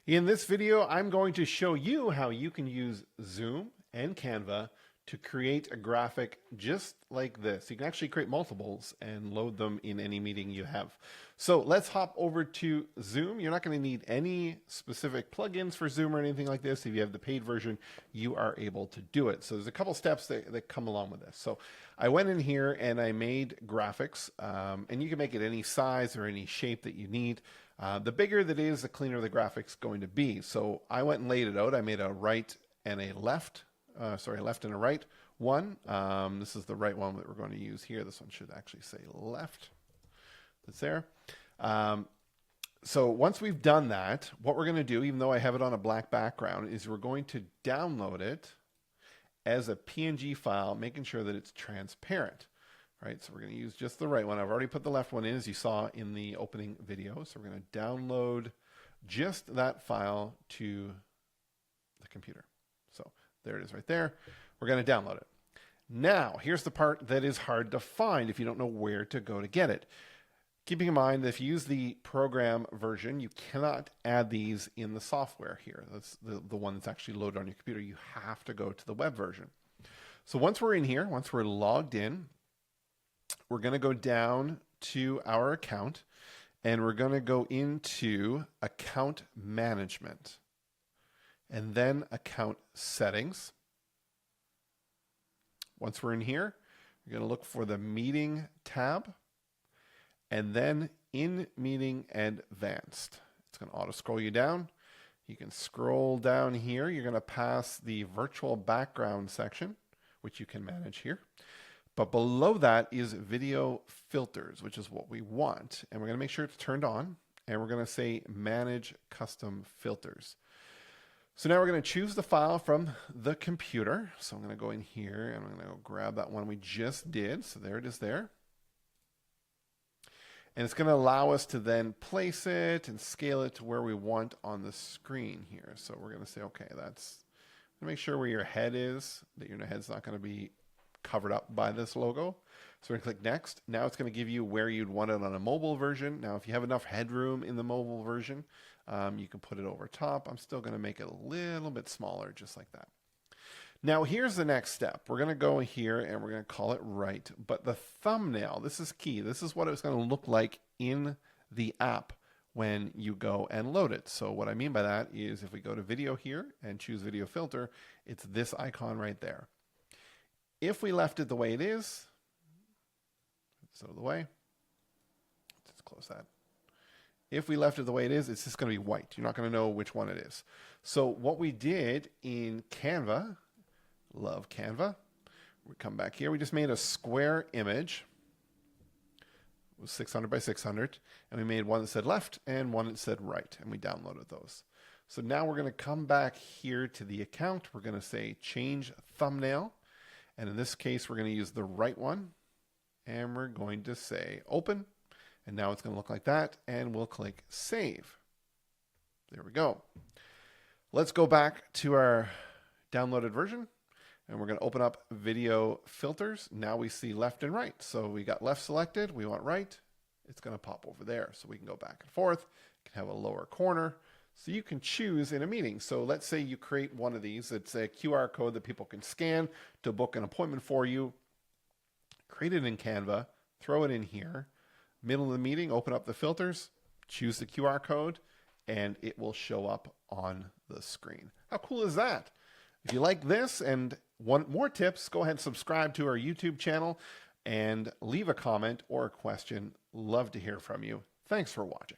In this video, I'm going to show you how you can use Zoom and Canva to create a graphic just like this. You can actually create multiples and load them in any meeting you have. So let's hop over to Zoom. You're not going to need any specific plugins for Zoom or anything like this. If you have the paid version, you are able to do it. So there's a couple steps that come along with this. So I went in here and I made graphics, and you can make it any size or any shape that you need. The bigger that is, the cleaner the graphic's going to be. So I went and laid it out. I made a right and a left, left and a right one. This is the right one that we're going to use here. This one should actually say left. That's there. So once we've done that, what we're going to do, even though I have it on a black background, is we're going to download it as a PNG file, making sure that it's transparent. Right, so we're going to use just the right one. I've already put the left one in, as you saw in the opening video. So we're going to download just that file to the computer. So there it is right there. We're going to download it. Now, here's the part that is hard to find if you don't know where to go to get it. Keeping in mind that if you use the program version, you cannot add these in the software here. That's the one that's actually loaded on your computer. You have to go to the web version. So once we're in here, once we're logged in, we're going to go down to our account and we're going to go into account management and then account settings. Once we're in here, you're going to look for the meeting tab and then in meeting advanced. It's going to auto scroll you down. You can scroll down here. You're going to pass the virtual background section, which you can manage here. But below that is video filters, which is what we want. And we're going to make sure it's turned on. And we're going to say manage custom filters. So now we're going to choose the file from the computer. So I'm going to go in here and I'm going to go grab that one we just did. So there it is there. And it's going to allow us to then place it and scale it to where we want on the screen here. So we're going to say, okay, that's make sure where your head is, that your head's not going to be covered up by this logo. So we're going to click next. Now it's going to give you where you'd want it on a mobile version. Now if you have enough headroom in the mobile version, you can put it over top. I'm still going to make it a little bit smaller, just like that. Now here's the next step. We're going to go here and we're going to call it right. But the thumbnail, this is key. This is what it's going to look like in the app when you go and load it. So what I mean by that is if we go to video here and choose video filter, it's this icon right there. If we left it the way it is, it's out of the way. Let's close that. If we left it the way it is, it's just going to be white. You're not going to know which one it is. So what we did in Canva, love Canva. We come back here. We just made a square image. It was 600 by 600. And we made one that said left and one that said right. And we downloaded those. So now we're going to come back here to the account. We're going to say change thumbnail. And in this case, we're going to use the right one. And we're going to say open. And now it's going to look like that. And we'll click save. There we go. Let's go back to our downloaded version. And we're going to open up video filters. Now we see left and right. So we got left selected. We want right. It's going to pop over there. So we can go back and forth. You can have a lower corner. So you can choose in a meeting. So let's say you create one of these. It's a QR code that people can scan to book an appointment for you. Create it in Canva. Throw it in here. Middle of the meeting, open up the filters. Choose the QR code. And it will show up on the screen. How cool is that? If you like this and want more tips, go ahead and subscribe to our YouTube channel and leave a comment or a question. Love to hear from you. Thanks for watching.